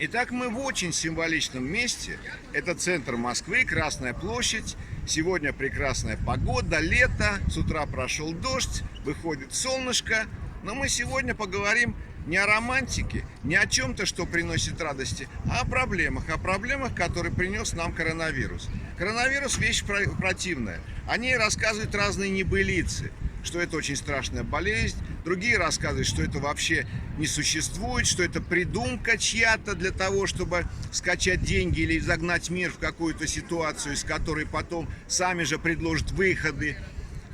Итак, мы в очень символичном месте. Это центр Москвы, Красная площадь. Сегодня прекрасная погода, лето. С утра прошел дождь, выходит солнышко. Но мы сегодня поговорим не о романтике, не о чем-то, что приносит радости, а о проблемах, которые принес нам коронавирус. Коронавирус – вещь противная. О ней рассказывают разные небылицы, что это очень страшная болезнь. Другие рассказывают, что это вообще не существует, что это придумка чья-то для того, чтобы скачать деньги или загнать мир в какую-то ситуацию, из которой потом сами же предложат выходы.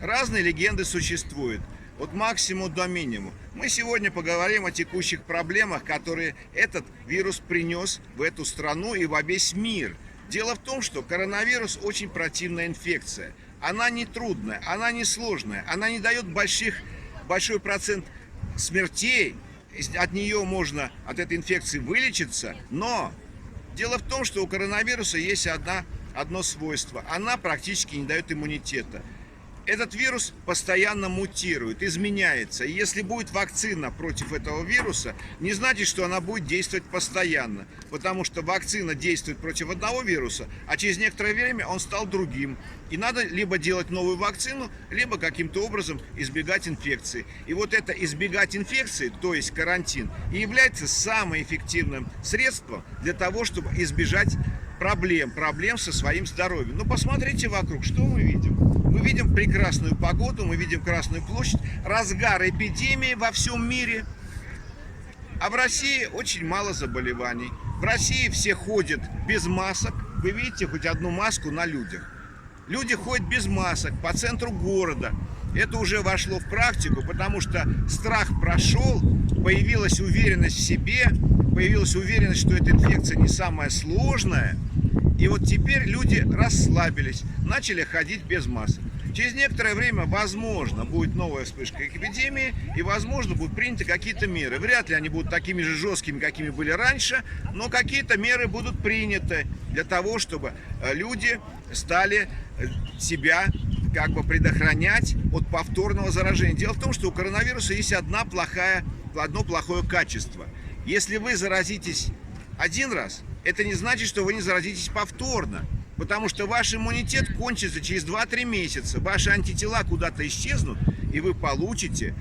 Разные легенды существуют. От максимума до минимума. Мы сегодня поговорим о текущих проблемах, которые этот вирус принес в эту страну и во весь мир. Дело в том, что коронавирус очень противная инфекция. Она не трудная, она не сложная, она не дает большой процент смертей. От нее можно, от этой инфекции, вылечиться. Но дело в том, что у коронавируса есть одно свойство. Она практически не дает иммунитета. Этот вирус постоянно мутирует, изменяется. И если будет вакцина против этого вируса, не значит, что она будет действовать постоянно. Потому что вакцина действует против одного вируса, а через некоторое время он стал другим. И надо либо делать новую вакцину, либо каким-то образом избегать инфекции. И вот это избегать инфекции, то есть карантин, и является самым эффективным средством для того, чтобы избежать проблем со своим здоровьем. Ну, посмотрите вокруг, что мы видим. Мы видим прекрасную погоду, мы видим Красную площадь, разгар эпидемии во всем мире. А в России очень мало заболеваний. В России все ходят без масок. Вы видите хоть одну маску на людях? Люди ходят без масок по центру города. Это уже вошло в практику, потому что страх прошел, появилась уверенность в себе, появилась уверенность, что эта инфекция не самая сложная. И вот теперь люди расслабились, начали ходить без масок. Через некоторое время, возможно, будет новая вспышка эпидемии, и, возможно, будут приняты какие-то меры. Вряд ли они будут такими же жесткими, какими были раньше, но какие-то меры будут приняты для того, чтобы люди стали себя предохранять от повторного заражения. Дело в том, что у коронавируса есть одно плохое качество. Если вы заразитесь один раз, это не значит, что вы не заразитесь повторно. Потому что ваш иммунитет кончится через 2-3 месяца. Ваши антитела куда-то исчезнут, и вы получите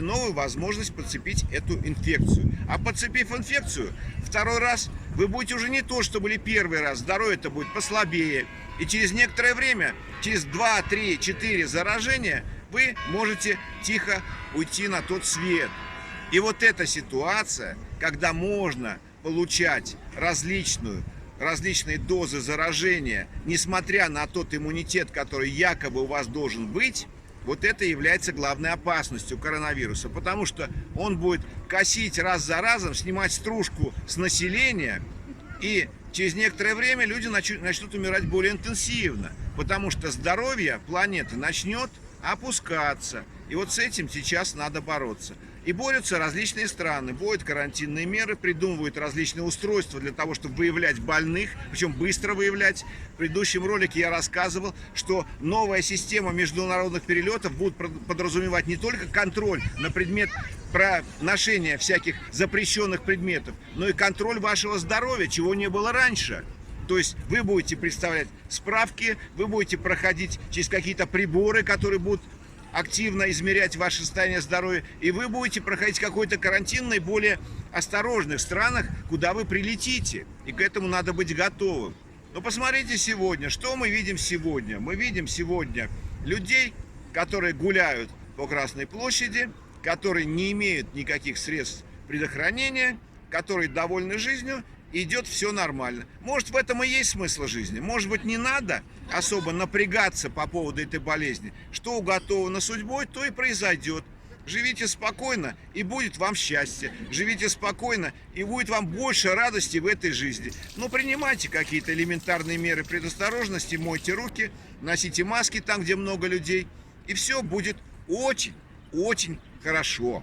новую возможность подцепить эту инфекцию. А подцепив инфекцию, второй раз вы будете уже не то, что были первый раз. Здоровье-то будет послабее. И через некоторое время, через 2, 3, 4 заражения, вы можете тихо уйти на тот свет. И вот эта ситуация, когда можно получать различные дозы заражения, несмотря на тот иммунитет, который якобы у вас должен быть, вот это является главной опасностью коронавируса, потому что он будет косить раз за разом, снимать стружку с населения, и через некоторое время люди начнут умирать более интенсивно, потому что здоровье планеты начнет опускаться. И вот с этим сейчас надо бороться. И борются различные страны, вводят карантинные меры, придумывают различные устройства для того, чтобы выявлять больных, причем быстро выявлять. В предыдущем ролике я рассказывал, что новая система международных перелетов будет подразумевать не только контроль на предмет ношения всяких запрещенных предметов, но и контроль вашего здоровья, чего не было раньше. То есть вы будете представлять справки, вы будете проходить через какие-то приборы, которые будут активно измерять ваше состояние здоровья, и вы будете проходить какой-то карантин в наиболее осторожных странах, куда вы прилетите. И к этому надо быть готовым. Но посмотрите сегодня, что мы видим сегодня. Мы видим сегодня людей, которые гуляют по Красной площади, которые не имеют никаких средств предохранения, которые довольны жизнью, идет все нормально. Может, в этом и есть смысл жизни. Может быть, не надо особо напрягаться по поводу этой болезни. Что уготовано судьбой, то и произойдет. Живите спокойно, и будет вам счастье. Живите спокойно, и будет вам больше радости в этой жизни. Но принимайте какие-то элементарные меры предосторожности, мойте руки, носите маски там, где много людей, и все будет очень, очень хорошо.